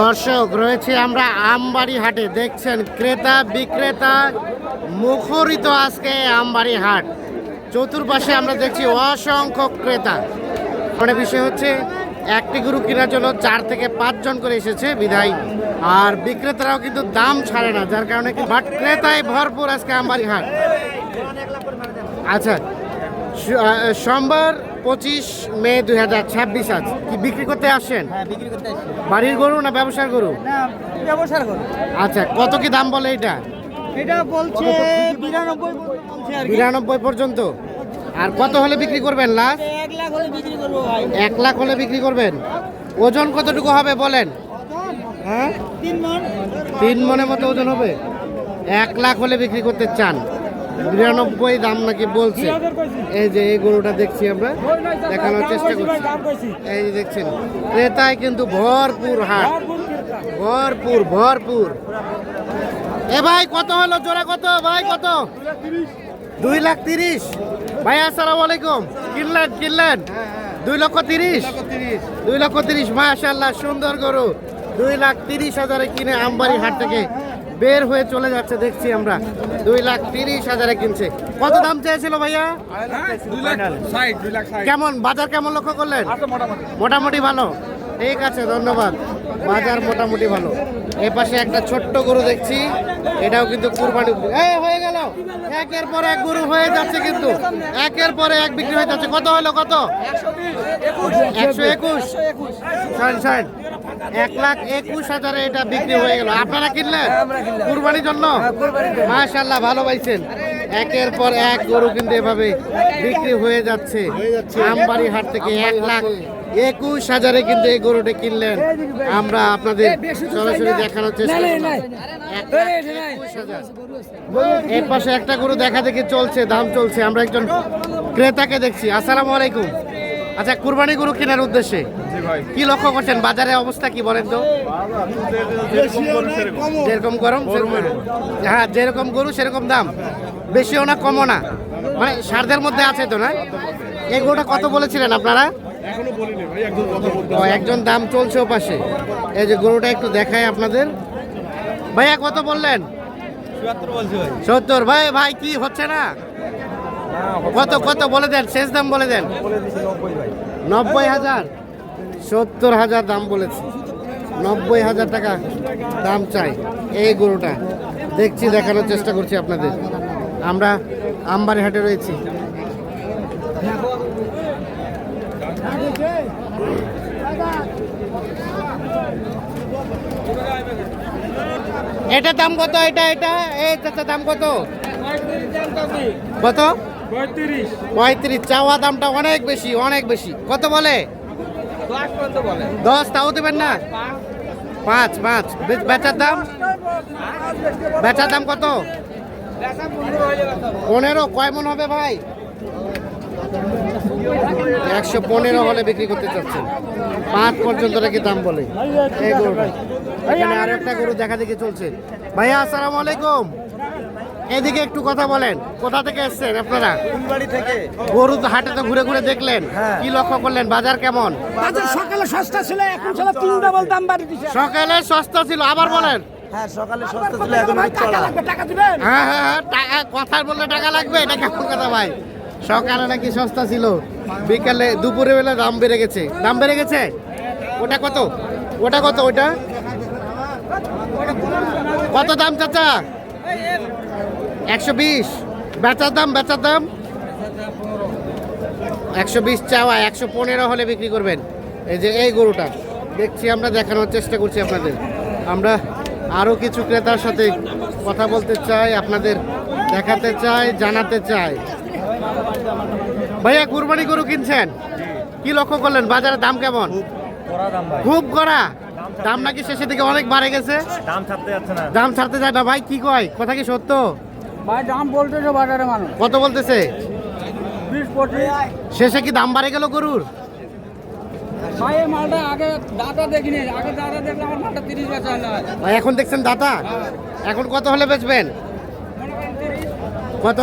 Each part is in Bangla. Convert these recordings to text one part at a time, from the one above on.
দর্শক রয়েছে আমরা আমবাড়ি হাটে, দেখছেন ক্রেতা বিক্রেতা মুখরিত আজকে আমবাড়ি হাট। চতুর্পাশে আমরা দেখছি অসংখ্য ক্রেতা। মানে বিষয় হচ্ছে একটি গরু কেনার জন্য 4 থেকে 5 জন করে এসেছে বিধায়, আর বিক্রেতারাও কিন্তু দাম ছাড়ে না, যার কারণে বাট ক্রেতায় ভরপুর আজকে আমবাড়ি হাট। আচ্ছা, সোমবার 25 মে 2026 আজ কি বিক্রি করতে আসছেন? বাড়ির গরু না ব্যবসার গরু? ব্যবসার গরু। আচ্ছা, কত কি দাম বলে এটা? এটা বলছে 92 পর্যন্ত। আর কত হলে বিক্রি করবেন লাস্ট? 1 লাখ হলে বিক্রি করবো ভাই। 1 লাখ হলে বিক্রি করবেন। ওজন কতটুকু হবে বলেন? হ্যাঁ, 3 মণ। 3 মণের মতো ওজন হবে। 1 লাখ হলে বিক্রি করতে চান। 92 দাম নাকি বলছে। এই যে এই গরুটা দেখছি আমরা, দেখানোর চেষ্টা করছি। এই যে দেখছেন ক্রেতায় কিন্তু ভরপুর হাট, ভরপুর ভরপুর। এ ভাই কত হলো জোড়া? কত ভাই? কত? 2,30,000। ভাই আসসালামু আলাইকুম। কিনলেন 2,30,000। 2,30,000 মাশাআল্লাহ, সুন্দর গরু। 2,30,000 কিনে আমবাড়ি হাট থেকে বের হয়ে চলে যাচ্ছে, দেখছি আমরা 2,30,000 কিনছে। কত দাম চেয়েছিল ভাইয়া? 2,60,000। কেমন বাজার কেমন লক্ষ্য করলেন? মোটামুটি ভালো, ঠিক আছে, ধন্যবাদ। বাজার মোটামুটি ভালো। এই পাশে একটা ছোট্ট গরু দেখছি, এটাও কিন্তু কুরবানি হয়ে গেল। একের পর এক গরু হয়ে যাচ্ছে, কিন্তু একের পরে এক বিক্রি হয়ে যাচ্ছে। কত হলো? কত? 121। 1,21,000 এটা বিক্রি হয়ে গেল। আপনারা কিনলেন কুরবানির জন্য? মাশাআল্লাহ, ভালো পাইছেন। একের পর এক গরু কিন্তু এভাবে বিক্রি হয়ে যাচ্ছে আমবাড়ি হাট থেকে। 1,21,000 কিন্তু এই গরুটা কিনলেন। আমরা আপনাদের সরাসরি দেখানোর চেষ্টা করলাম। 1,21,000। এর পাশে একটা গরু দেখা দেখি চলছে, দাম চলছে। আমরা একজন ক্রেতাকে দেখছি। আসসালামু আলাইকুম। আচ্ছা, কুরবানি গরু কেনার উদ্দেশ্যে কি লক্ষ্য করছেন? বাজারে অবস্থা কি বলেন তো? যেরকম গরম হ্যাঁ, যেরকম গরু সেরকম দাম, বেশিও না কমও না, মানে সারদের মধ্যে আছে তো না? এই গরুটা কত বলেছিলেন আপনারা? একজন দাম চলছে ও পাশে। এই যে গরুটা একটু দেখায় আপনাদের। ভাইয়া কত বললেন? 70। ভাই ভাই কি হচ্ছে না? কত কত বলে দেন, শেষ দাম বলে দেন। 90,000। 70,000 দাম বলেছে, 90,000 টাকা দাম চাই এই গরুটা। দেখছি, দেখানোর চেষ্টা করছি আপনাদের। আমরা আমবাড়ি হাটে রয়েছি। এটা দাম কত? এটা এই চাচা দাম কত? কত? 35। চাওয়া দামটা অনেক বেশি, অনেক বেশি। কত বলে? 10। তাও দেবেন না? 5। বেচার দাম? বেচার দাম কত? 15। কয় মন হবে ভাই? 115 হলে বিক্রি করতে চাচ্ছেন। 5 পর্যন্ত নাকি দাম বলে এই গরুটা। এখানে আর একটা গরু দেখা দেখি চলছে। ভাইয়া আসসালামু আলাইকুম। এদিকে একটু কথা বলেন। কোথা থেকে এসেছেন আপনারা? ফুলবাড়ি থেকে। গরু হাটে তো ঘুরে ঘুরে দেখলেন, কি লক্ষ্য করলেন? বাজার কেমন? বাজার সকালে সস্তা ছিল, এখন ছিল 3 ডাবল দাম বাড়ি দিছে। সকালে সস্তা ছিল, আবার বলেন। হ্যাঁ, সকালে সস্তা ছিল, এখন চড়া। টাকা দিবেন? হ্যাঁ, কথা বললে টাকা লাগবে, এটা কেমন কথা ভাই? সকালে নাকি সস্তা ছিল, বিকালে দুপুরে বেলা দাম বেড়ে গেছে। দাম বেড়ে গেছে। ওটা কত? ওটা কত? ওটা কত দাম চাচা? 120। বেচার দাম? 120 চাওয়া, 115 হলে বিক্রি করবেন। এই যে এই গরুটা দেখছি আমরা, দেখানোর চেষ্টা করছি আপনাদের। আমরা আরও কিছু ক্রেতার সাথে কথা বলতে চাই, আপনাদের দেখাতে চাই, জানাতে চাই। ভাইয়া কুরবানি গরু কিনছেন, কি লক্ষ্য করলেন? বাজারের দাম কেমন? খুব কড়া দাম নাকি শেষের দিকে অনেক বাড়ে গেছে? দাম ছাড়তে যাচ্ছে না। দাম ছাড়তে যায় না ভাই, কি কয়? কথা কি সত্য ভাই? দাম বলতেছে বাজারে মানুষ। কত বলতেছে? 20-25। শেষে কি দাম বাড়ে গেল গরুর? ভাই এই মালটা আগে দাদা দেখিনি, আগে দাদা দেখলে আমার মালটা 30 বেচা হলো। ভাই এখন দেখছেন দাদা, এখন কত হলে বেচবেন? কত?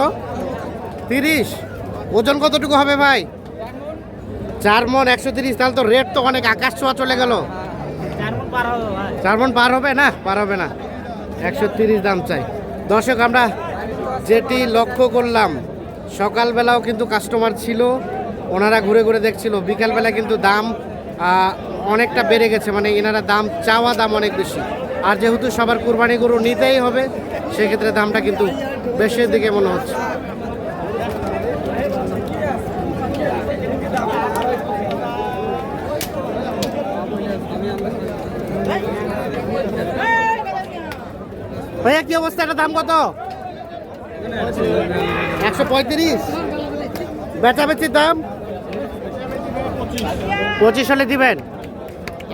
30। ওজন কতটুকু হবে ভাই? 4 মণ 130। তাহলে তো রেট তো অনেক আকাশ ছোঁয়া চলে গেল। 4 মণ পার হবে না? পার হবে না, 130 দাম চাই। দর্শক আমরা যেটি লক্ষ্য করলাম, সকালবেলাও কিন্তু কাস্টমার ছিল, ওনারা ঘুরে ঘুরে দেখছিল। বিকালবেলা কিন্তু দাম অনেকটা বেড়ে গেছে, মানে এনারা দাম চাওয়া দাম অনেক বেশি। আর যেহেতু সবার কুরবানি গরু নিতেই হবে, সেক্ষেত্রে দামটা কিন্তু বেশির দিকে মনে হচ্ছে। ভাইয়া কি অবস্থা, এটা দাম কত? 135। বেচাবেচির দাম 25 হলে দিবেন?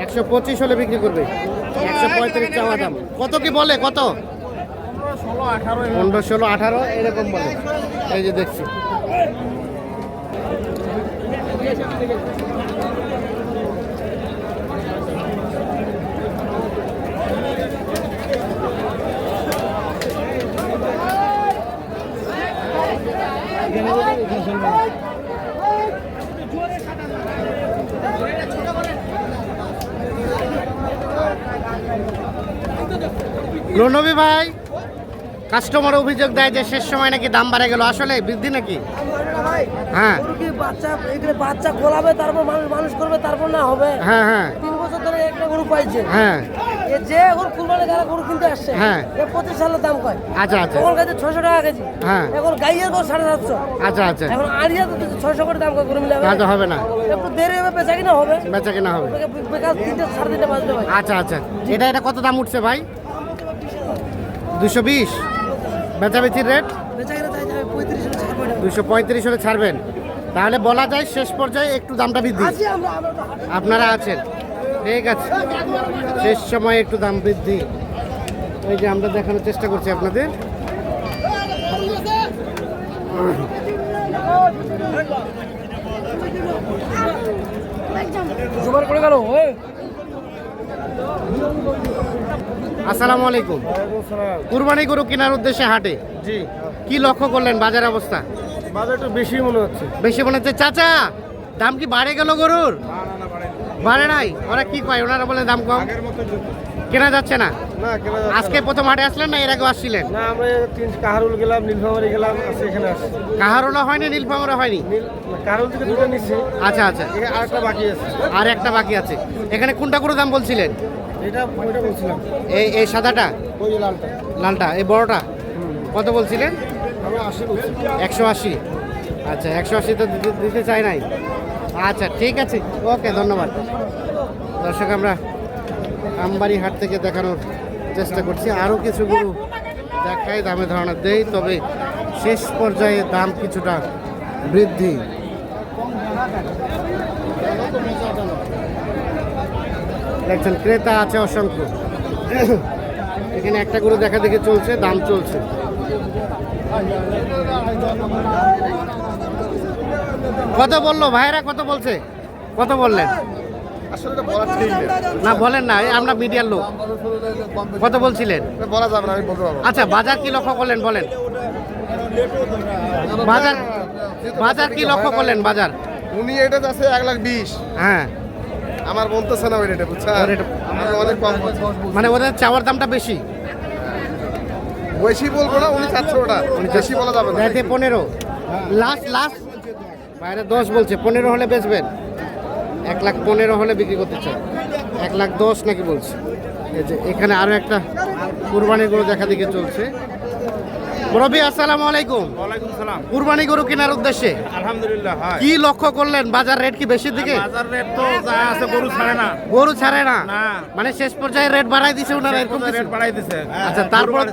125 হলে বিক্রি করবে, 135 চাওয়া দাম। কত কি বলে, কত? 15, 16, 18 এরকম বলে। এই যে দেখছি। রণবী ভাই, কাস্টমার অভিযোগ দেয় যে শেষ সময় নাকি দাম বাড়ে গেল, আসলে বৃদ্ধি নাকি? হ্যাঁ বাচ্চা খোলাবে, তারপর মানুষ করবে, তারপর না হবে। হ্যাঁ হ্যাঁ 3 বছর ধরে একটা গরু পাইছে। হ্যাঁ যে এখন কুরবানি গাড়া গরু কিনতে আসছে, হ্যাঁ 25 সালের দাম কয়। আচ্ছা আচ্ছা তখন কাছে 600 টাকা কেজি। হ্যাঁ এখন গাইয়ের গরু 750। আচ্ছা আচ্ছা, এখন আড়িয়া তো 600 করে দাম কয় গরু মিলাবে। তা তো হবে না, একটু দেরি হবে, বেচা কিনা হবে। বেচা কিনা হবে। বেকার 3টে 3:30 বাজবে ভাই। আচ্ছা আচ্ছা, এটা কত দাম উঠছে ভাই? 220। বেচাবেচির রেট বেচা কিনা চাই 35 হলে ছাড়বে না। 235 হলে ছাড়বেন, তাহলে বলা যায় শেষ পর্যায়ে একটু দামটা বৃদ্ধি। আছি আমরা তো আপনারা আছেন, ঠিক আছে, শেষ সময় একটু দাম বৃদ্ধি। এই যে আমরা দেখানোর চেষ্টা করছি আপনাদের। জোগাড় করে গেল। আসসালামু আলাইকুম। কুরবানি গরু কেনার উদ্দেশ্যে হাটে, জি, কি লক্ষ্য করলেন বাজার অবস্থা? বাজার একটু বেশি মনে হচ্ছে। বেশি মনে হচ্ছে। চাচা, দাম কি বাড়ে গেল গরুর? বাড়ে নাই, ওরা কি কয়? ওনারা বলে দাম কম, কেনা যাচ্ছে না। না কেনা যাচ্ছে আজকে প্রথম হাটে আসলেন না এর আগে আসছিলেন? না, আমরা কাহারুল গেলাম, নীলফামারি গেলাম, আজকে এখানে আসছি। কাহারোলা হয়নি, নীলফামারা হয়নি? কাহারুল থেকে দুটো নিচ্ছি, আচ্ছা আচ্ছা, আরেকটা বাকি আছে। আর একটা বাকি আছে। এখানে কোনটা করে দাম বলছিলেন? এটা ওইটা বলছিলাম, এই সাদাটা, ওই যে লালটা। লালটা, এই বড়টা কত বলছিলেন? আমরা 80 বলছি। 180। আচ্ছা, 180 তো দিতে চাই নাই। আচ্ছা ঠিক আছে, ওকে, ধন্যবাদ। দর্শক আমরা আমবাড়ি হাট থেকে দেখানোর চেষ্টা করছি, আরও কিছু গরু দেখাই, দামে ধারণা দেই, তবে শেষ পর্যায়ে দাম কিছুটা বৃদ্ধি। দেখছেন ক্রেতা আছে অসংখ্য। এখানে একটা গরু দেখা দেখে চলছে, দাম চলছে। কত বললো ভাইরা, কত বলছে, কত বললেন? আসলে এটা বলা ঠিক না বলেন না, এই আমরা মিডিয়ার লোক। কত বলছিলেন? বলা যাবে না, আমি বলতে পারবো। আচ্ছা, বাজার কি লক্ষ্য করলেন বলেন? বাজার বাজার কি লক্ষ্য করলেন? বাজার উনি এটা আছে 1,20,000। হ্যাঁ, আমার বলতেছে না ওই রেটে, বুঝছেন? ওই রেটে। আমি অনেক কম বলছি। মানে ওদের চাওয়ার দামটা বেশি। বেশি বলবো না, উনি চাচ্ছে ওটা, বেশি বলা যাবে না। দেখাতে 15 লাস্ট বাইরে 10 বলছে। 15 হলে বেচবেন? 1,15,000 হলে বিক্রি করতে চাই। 1,10,000 নাকি বলছে। এই যে এখানে আরো একটা কুরবানি গরু দেখা দেখে চলছে। মুরব্বী আসসালামু আলাইকুম। ওয়ালাইকুম সালাম। কুরবানি গরু কেনার উদ্দেশ্যে আলহামদুলিল্লাহ। হয় কি লক্ষ্য করলেন? বাজার রেট কি বেশির দিকে? বাজার রেট তো যা আছে গরু ছাড়ে না। গরু ছাড়ে না, না। মানে শেষ পর্যায়ে রেট বাড়াই দিছে ওনারা, এরকম কিছু? রেট বাড়াই দিছে। আচ্ছা, তারপর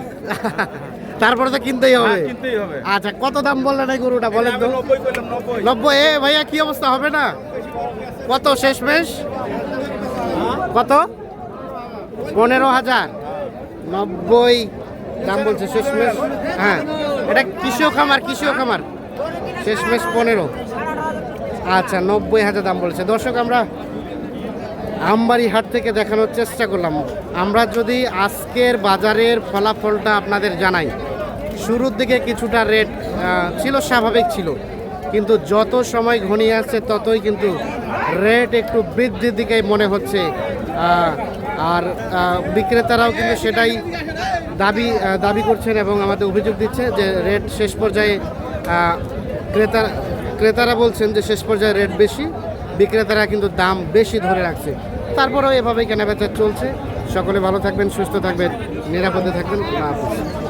তারপরে তো কিনতেই হবে। হ্যাঁ, কিনতেই হবে। আচ্ছা, কত দাম বললেন এই গরুটা বলেন তো? 90 কইলাম, 90। 90। এ ভাইয়া কি অবস্থা, হবে না? কত শেষমেশ? কত? 15,000। 90 দাম বলছে শেষমেশ। হ্যাঁ, এটা কৃষক খামার, কৃষক খামার। শেষমেশ 15। আচ্ছা, 90,000 দাম বলছে। দর্শক আমরা আমবাড়ি হাট থেকে দেখানোর চেষ্টা করলাম। আমরা যদি আজকের বাজারের ফলাফলটা আপনাদের জানাই, শুরুর দিকে কিছুটা রেট ছিল, স্বাভাবিক ছিল, কিন্তু যত সময় ঘনিয়ে আসছে ততই কিন্তু রেট একটু বৃদ্ধির দিকে মনে হচ্ছে। আর বিক্রেতারাও কিন্তু সেটাই দাবি করছেন এবং আমাদের অভিযোগ দিচ্ছে যে রেট শেষ পর্যায়ে ক্রেতারা বলছেন যে শেষ পর্যায়ে রেট বেশি, বিক্রেতারা কিন্তু দাম বেশি ধরে রাখছে। তারপরেও এভাবেই কেনাবেচা চলছে। সকলে ভালো থাকবেন, সুস্থ থাকবেন, নিরাপদে থাকবেন। আল্লাহ হাফেজ।